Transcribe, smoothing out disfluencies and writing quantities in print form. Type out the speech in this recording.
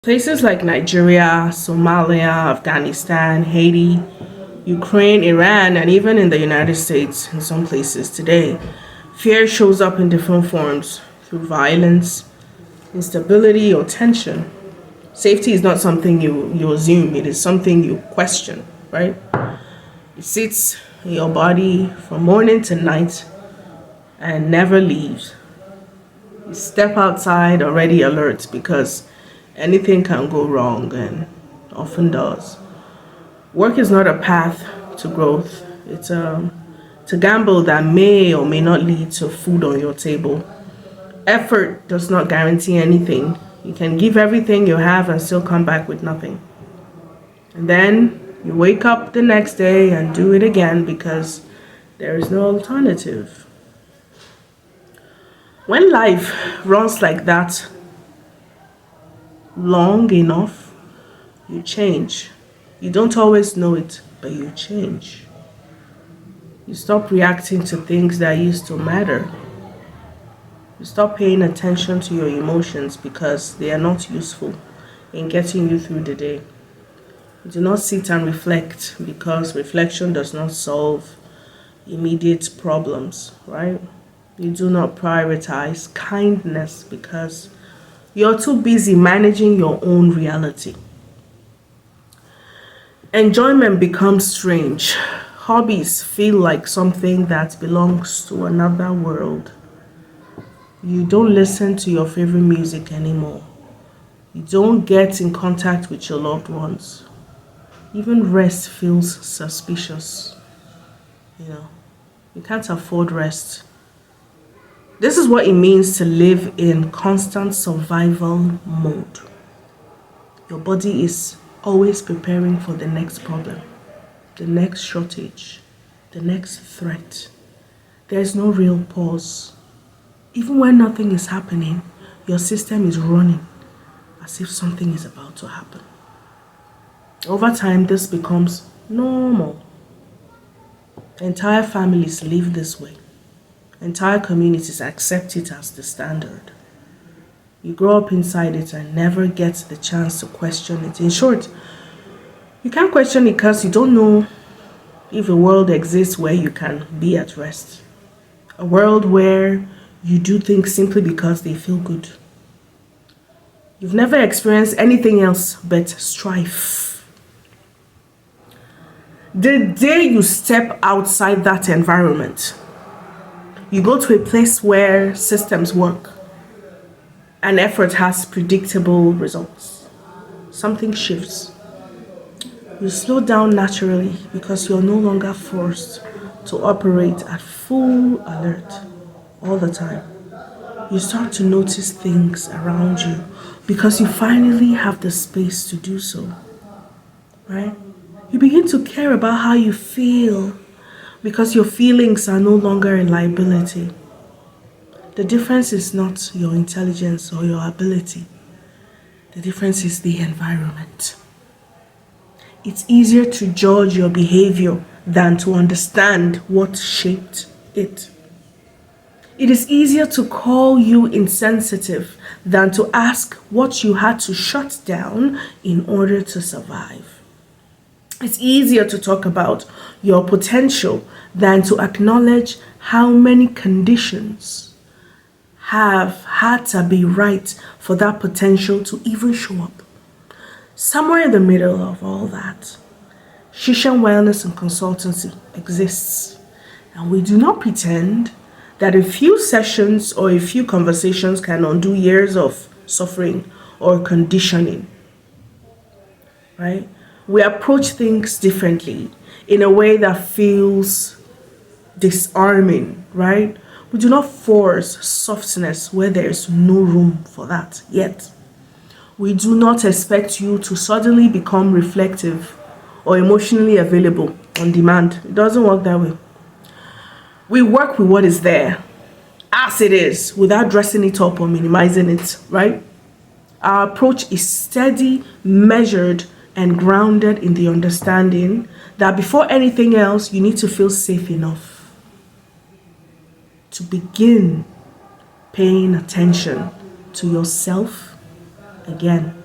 Places like Nigeria, Somalia, Afghanistan, Haiti, Ukraine, Iran, and even in the United States in some places today, fear shows up in different forms through violence, instability, or tension. Safety is not something you assume, it is something you question, right? It sits in your body from morning to night and never leaves. You step outside already alert because anything can go wrong and often does. Work is not a path to growth. It's a gamble that may or may not lead to food on your table. Effort does not guarantee anything. You can give everything you have and still come back with nothing. And then you wake up the next day and do it again because there is no alternative. When life runs like that long enough, you change. You don't always know it, but you change. You stop reacting to things that used to matter. You stop paying attention to your emotions because they are not useful in getting you through the day. You do not sit and reflect because reflection does not solve immediate problems, right? You do not prioritize kindness because you're too busy managing your own reality. Enjoyment becomes strange. Hobbies feel like something that belongs to another world. You don't listen to your favorite music anymore. You don't get in contact with your loved ones. Even rest feels suspicious. You know, you can't afford rest. This is what it means to live in constant survival mode. Your body is always preparing for the next problem, the next shortage, the next threat. There's no real pause. Even when nothing is happening, your system is running as if something is about to happen. Over time, this becomes normal. Entire families live this way. Entire communities accept it as the standard. You grow up inside it and never get the chance to question it. In short, you can't question it because you don't know if a world exists where you can be at rest. A world where you do things simply because they feel good. You've never experienced anything else but strife. The day you step outside that environment, you go to a place where systems work and effort has predictable results. Something shifts. You slow down naturally because you're no longer forced to operate at full alert all the time. You start to notice things around you because you finally have the space to do so, right? You begin to care about how you feel because your feelings are no longer a liability. The difference is not your intelligence or your ability. The difference is the environment. It's easier to judge your behavior than to understand what shaped it. It is easier to call you insensitive than to ask what you had to shut down in order to survive. It's easier to talk about your potential than to acknowledge how many conditions have had to be right for that potential to even show up. Somewhere in the middle of all that, Shishan Wellness and Consultancy exists. And we do not pretend that a few sessions or a few conversations can undo years of suffering or conditioning, right? We approach things differently in a way that feels disarming, right? We do not force softness where there is no room for that yet. We do not expect you to suddenly become reflective or emotionally available on demand. It doesn't work that way. We work with what is there as it is without dressing it up or minimizing it, right? Our approach is steady, measured, and grounded in the understanding that before anything else, you need to feel safe enough to begin paying attention to yourself again.